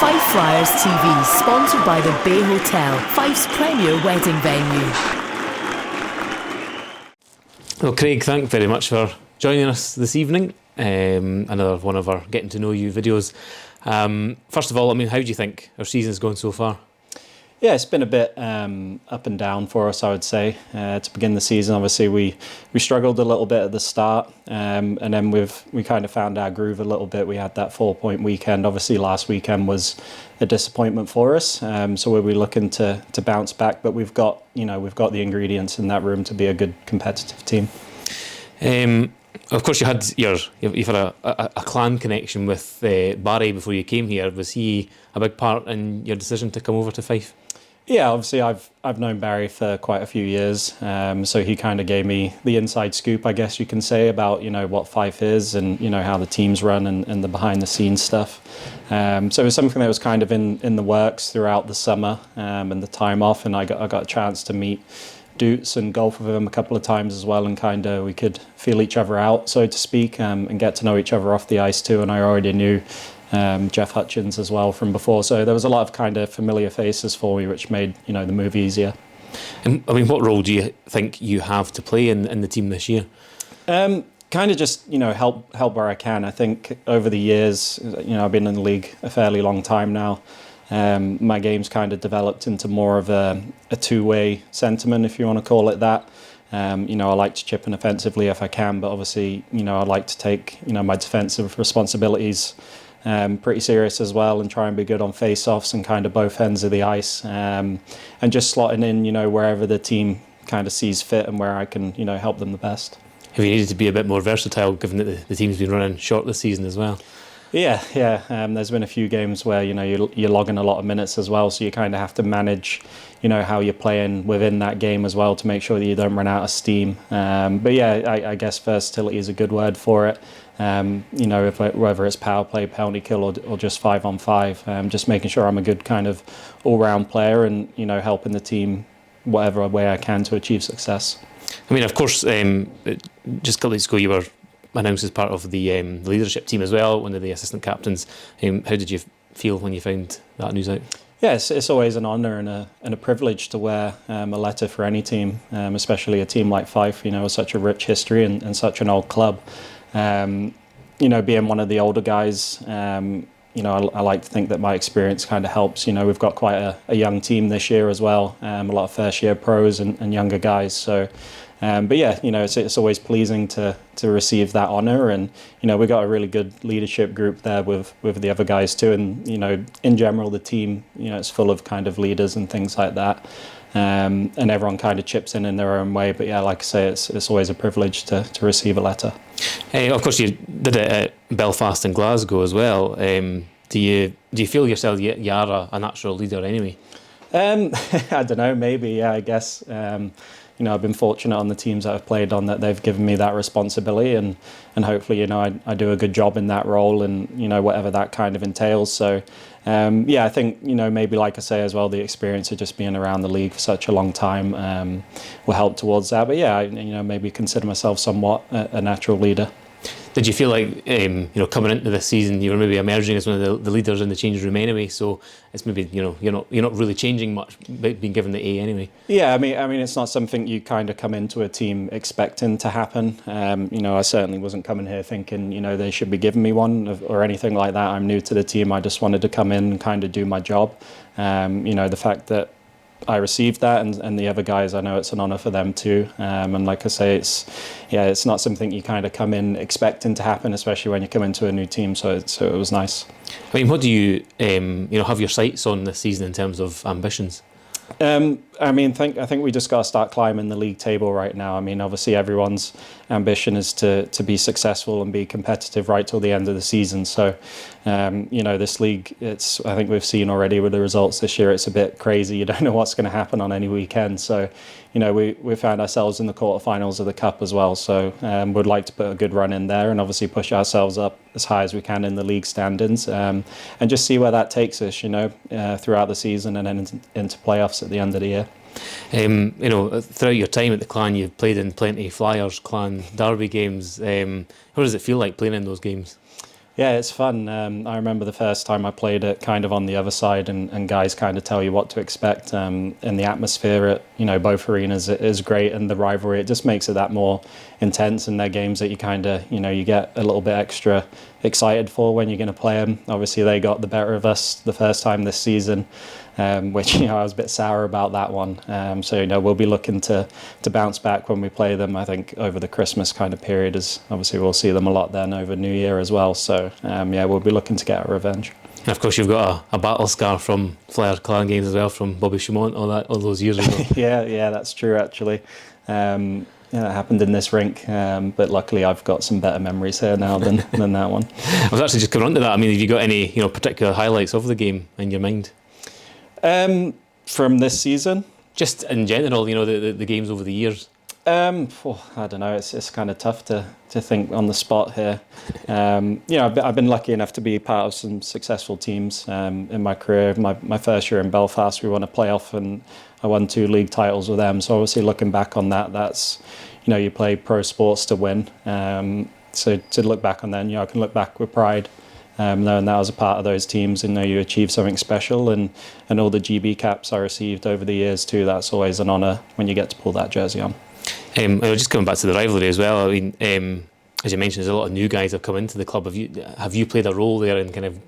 Fife Flyers TV, sponsored by the Bay Hotel, Fife's premier wedding venue. Well, Craig, thank you very much for joining us this evening. Another one of our getting to know you videos. First of all, how do you think our season's going so far? Yeah, it's been a bit up and down for us, I would say. To begin the season, obviously we struggled a little bit at the start, and then we kind of found our groove a little bit. We had that 4-point weekend. Obviously, last weekend was a disappointment for us, so we'll be looking to bounce back. But we've got the ingredients in that room to be a good competitive team. Of course, you've had a clan connection with Barry before you came here. Was he a big part in your decision to come over to Fife? Yeah, obviously I've known Barry for quite a few years, so he kind of gave me the inside scoop, I guess you can say, about what Fife is and how the teams run and the behind the scenes stuff. So it was something that was kind of in the works throughout the summer and the time off, and I got a chance to meet Doots and golf with him a couple of times as well, and kind of we could feel each other out, so to speak, and get to know each other off the ice too. And I already knew Jeff Hutchins as well from before, so there was a lot of kind of familiar faces for me, which made the move easier. And what role do you think you have to play in the team this year? Kind of just help where I can. I think over the years, I've been in the league a fairly long time now. My game's kind of developed into more of a two-way sentiment, if you want to call it that. I like to chip in offensively if I can, but obviously, I like to take, my defensive responsibilities pretty serious as well, and try and be good on face-offs and kind of both ends of the ice, and just slotting in, wherever the team kind of sees fit and where I can, help them the best. Have you needed to be a bit more versatile, given that the team's been running short this season as well? Yeah. There's been a few games where you're logging a lot of minutes as well, so you kind of have to manage, how you're playing within that game as well to make sure that you don't run out of steam. But yeah, I guess versatility is a good word for it. Whether it's power play, penalty kill, or just 5-on-5, just making sure I'm a good kind of all-round player and helping the team whatever way I can to achieve success. Of course, just a couple of weeks ago you were announced as part of the leadership team as well, one of the assistant captains. How did you feel when you found that news out? Yes, it's always an honour and a privilege to wear a letter for any team, especially a team like Fife, with such a rich history and such an old club. Being one of the older guys, I like to think that my experience kind of helps. We've got quite a young team this year as well, a lot of first-year pros and younger guys. So, but yeah, it's always pleasing to receive that honour, and we've got a really good leadership group there with the other guys too. And in general, the team, it's full of kind of leaders and things like that. And everyone kind of chips in their own way. But yeah, like I say, it's always a privilege to receive a letter. Of course, you did it at Belfast and Glasgow as well. Do you feel yourself you are a natural leader anyway? I don't know, maybe, yeah, I guess. I've been fortunate on the teams that I've played on that they've given me that responsibility, and hopefully, I do a good job in that role, and, whatever that kind of entails. So, I think, maybe like I say as well, the experience of just being around the league for such a long time will help towards that. But yeah, maybe consider myself somewhat a natural leader. Did you feel like, coming into this season, you were maybe emerging as one of the leaders in the change room anyway? So it's maybe, you're not really changing much, being given the A anyway. Yeah, I mean, it's not something you kind of come into a team expecting to happen. I certainly wasn't coming here thinking, they should be giving me one or anything like that. I'm new to the team. I just wanted to come in and kind of do my job. The fact that I received that, and the other guys, I know it's an honour for them too. And like I say, it's not something you kind of come in expecting to happen, especially when you come into a new team. So it was nice. What do you have your sights on this season in terms of ambitions? I think we just got to start climbing the league table right now. Obviously everyone's ambition is to be successful and be competitive right till the end of the season. So, this league, I think we've seen already with the results this year, it's a bit crazy. You don't know what's going to happen on any weekend. So, we found ourselves in the quarterfinals of the Cup as well. So, we'd like to put a good run in there and obviously push ourselves up as high as we can in the league standings, and just see where that takes us, throughout the season and then into playoffs at the end of the year. Throughout your time at the Clan, you've played in plenty Flyers, Clan, Derby games. What does it feel like playing in those games? Yeah, it's fun. I remember the first time I played it kind of on the other side, and guys kind of tell you what to expect. And the atmosphere at, both arenas is great, and the rivalry, it just makes it that more intense. And they're games that you kind of, you get a little bit extra excited for when you're going to play them. Obviously, they got the better of us the first time this season, which, I was a bit sour about that one. So, we'll be looking to bounce back when we play them. I think over the Christmas kind of period, is obviously we'll see them a lot then over New Year as well. So, we'll be looking to get our revenge. And of course, you've got a battle scar from Flyer Clan games as well, from Bobby Shumont, all those years ago. yeah, that's true, actually. Yeah, it happened in this rink, but luckily I've got some better memories here now than that one. I was actually just coming on to that. I mean, have you got any particular highlights of the game in your mind? From this season? Just in general, the games over the years. I don't know. It's kind of tough to think on the spot here. I've been lucky enough to be part of some successful teams in my career. My first year in Belfast, we won a playoff and I won 2 league titles with them. So obviously looking back on that, that's, you play pro sports to win. So to look back on then, I can look back with pride. Knowing that I was a part of those teams and you achieve something special, and all the GB caps I received over the years too. That's always an honour when you get to pull that jersey on. Just coming back to the rivalry as well. I mean, as you mentioned, there's a lot of new guys that have come into the club. Have you played a role there in kind of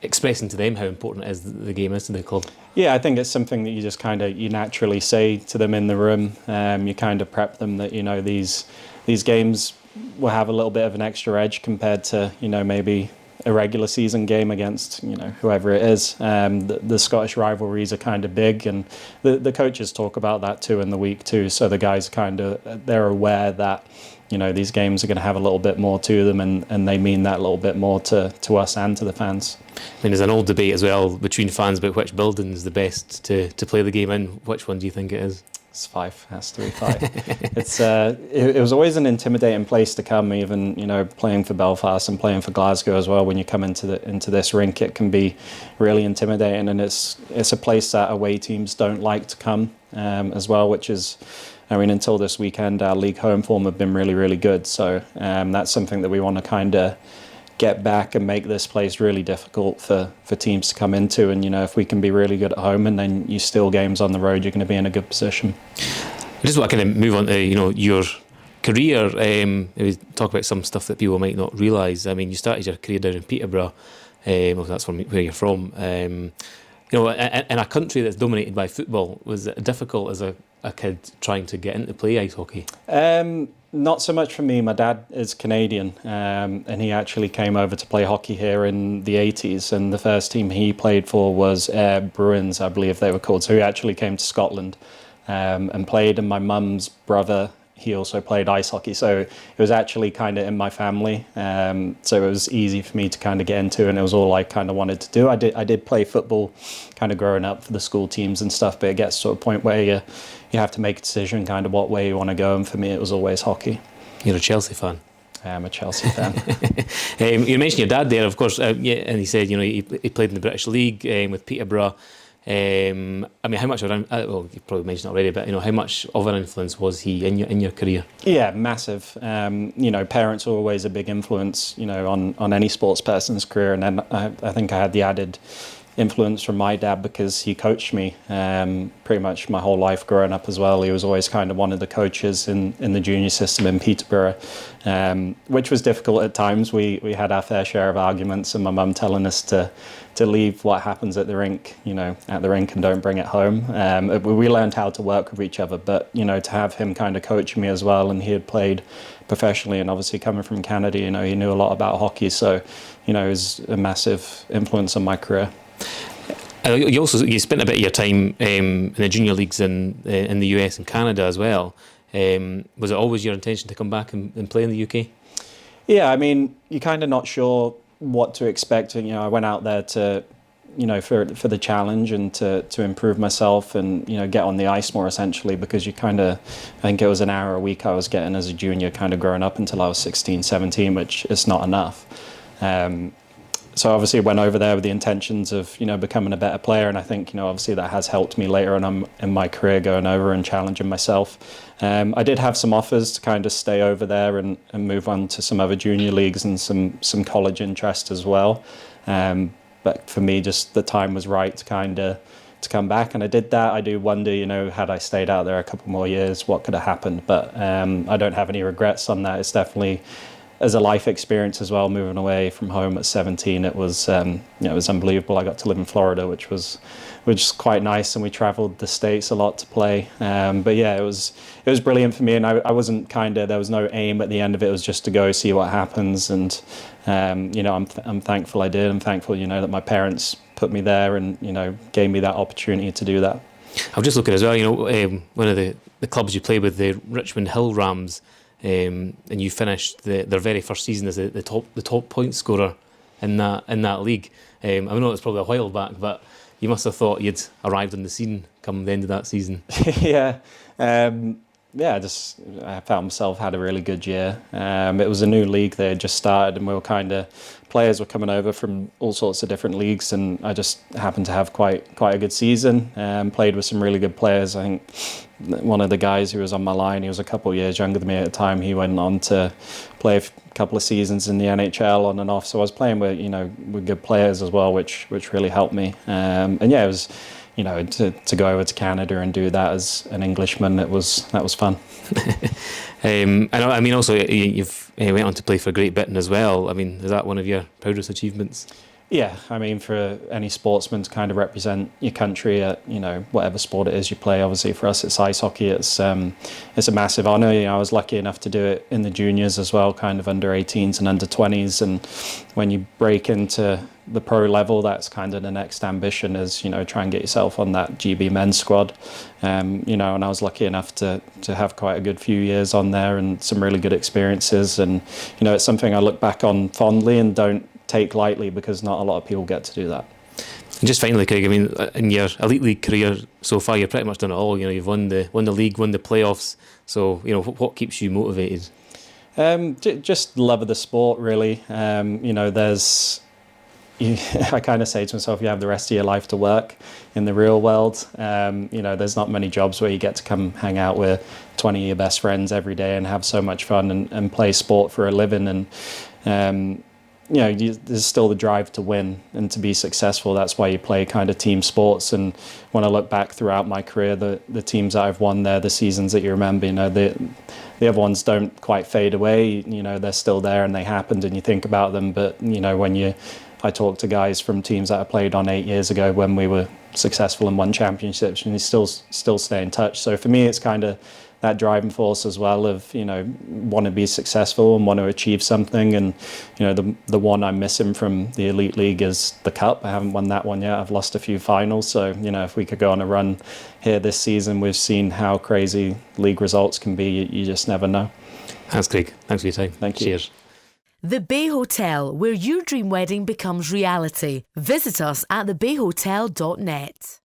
expressing to them how important the game is to the club? Yeah, I think it's something that you just you naturally say to them in the room. You kind of prep them that these games will have a little bit of an extra edge compared to maybe a regular season game against whoever it is. The Scottish rivalries are kind of big, and the coaches talk about that too in the week too. So the guys they're aware that these games are going to have a little bit more to them, and they mean that a little bit more to us and to the fans. I mean, there's an old debate as well between fans about which building's the best to play the game in. Which one do you think it is? It's Fife. Has to be Fife. It was always an intimidating place to come, even playing for Belfast and playing for Glasgow as well. When you come into this rink, it can be really intimidating, and it's a place that away teams don't like to come as well. Which is, until this weekend, our league home form have been really, really good. So that's something that we want to kind of get back and make this place really difficult for teams to come into. And if we can be really good at home and then you steal games on the road, you're going to be in a good position. I just want to kind of move on to your career. We talk about some stuff that people might not realise. I mean, you started your career down in Peterborough. Well, that's where you're from. In a country that's dominated by football, was it difficult as a kid trying to get into play ice hockey? Not so much for me. My dad is Canadian, and he actually came over to play hockey here in the 80s, and the first team he played for was Bruins, I believe they were called. So he actually came to Scotland and played, and my mum's brother, he also played ice hockey. So it was actually kind of in my family. So it was easy for me to kind of get into, and it was all I kind of wanted to do. I did play football kind of growing up for the school teams and stuff, but it gets to a point where you have to make a decision kind of what way you want to go. And for me, it was always hockey. You're a Chelsea fan? I am a Chelsea fan. You mentioned your dad there, of course, and he said, he played in the British League with Peterborough. I mean, how much well, you probably mentioned it already, but how much of an influence was he in your career? Yeah, massive. Parents are always a big influence, on any sports person's career, and then I think I had the added influence from my dad because he coached me pretty much my whole life growing up as well. He was always kind of one of the coaches in the junior system in Peterborough, which was difficult at times. We had our fair share of arguments, and my mum telling us to leave what happens at the rink, and don't bring it home. We learned how to work with each other, but to have him kind of coaching me as well, and he had played professionally, and obviously coming from Canada, he knew a lot about hockey, so it was a massive influence on my career. You spent a bit of your time in the junior leagues in the US and Canada as well. Was it always your intention to come back and play in the UK? Yeah, I mean, you're kind of not sure what to expect. I went out there to, for the challenge and to improve myself and, get on the ice more essentially, because I think it was an hour a week I was getting as a junior kind of growing up until I was 16, 17, which is not enough. so obviously went over there with the intentions of, becoming a better player. And I think, obviously that has helped me later on in my career going over and challenging myself. I did have some offers to kind of stay over there and move on to some other junior leagues and some college interest as well. But for me, just the time was right to come back, and I did that. I do wonder, had I stayed out there a couple more years, what could have happened? But I don't have any regrets on that. It's definitely, as a life experience as well, moving away from home at 17, it was it was unbelievable. I got to live in Florida, which was quite nice, and we travelled the States a lot to play. But yeah, it was brilliant for me, and I wasn't there was no aim at the end of it. It was just to go see what happens, and I'm thankful I did. I'm thankful that my parents put me there and gave me that opportunity to do that. I'm just looking as well. One of the clubs you played with, the Richmond Hill Rams. And you finished their very first season as the top point scorer in that league. I know it's probably a while back, but you must have thought you'd arrived on the scene come the end of that season. Yeah. I found myself had a really good year. It was a new league they had just started, and we were players were coming over from all sorts of different leagues, and I just happened to have quite a good season. Played with some really good players. I think one of the guys who was on my line, he was a couple of years younger than me at the time. He went on to play a couple of seasons in the NHL on and off. So I was playing with with good players as well, which really helped me. It was. To go over to Canada and do that as an Englishman, that was fun. I mean, also you've went on to play for Great Britain as well. I mean, is that one of your proudest achievements? Yeah, I mean, for any sportsman to kind of represent your country at whatever sport it is you play. Obviously, for us, it's ice hockey. It's a massive honour. I was lucky enough to do it in the juniors as well, kind of under 18s and under 20s. And when you break into the pro level, that's kind of the next ambition is try and get yourself on that GB men's squad. And I was lucky enough to have quite a good few years on there and some really good experiences. And it's something I look back on fondly and don't take lightly, because not a lot of people get to do that. And just finally, Craig, I mean, in your elite league career so far, you've pretty much done it all. You've won the league, won the playoffs. So what keeps you motivated? Just love of the sport, really. There's. I kind of say to myself, you have the rest of your life to work in the real world. There's not many jobs where you get to come hang out with 20 of your best friends every day and have so much fun and play sport for a living. And there's still the drive to win and to be successful. That's why you play kind of team sports. And when I look back throughout my career, the teams that I've won there, the seasons that you remember, the other ones don't quite fade away. They're still there and they happened and you think about them. But I talk to guys from teams that I played on 8 years ago when we were successful and won championships, and you still stay in touch. So for me, it's kind of that driving force as well of want to be successful and want to achieve something. And the one I'm missing from the elite league is the cup. I haven't won that one yet. I've lost a few finals. So if we could go on a run here this season, we've seen how crazy league results can be. You just never know. Thanks, Craig. Thanks for your time. Thank you. Cheers. The Bay Hotel, where your dream wedding becomes reality. Visit us at thebayhotel.net.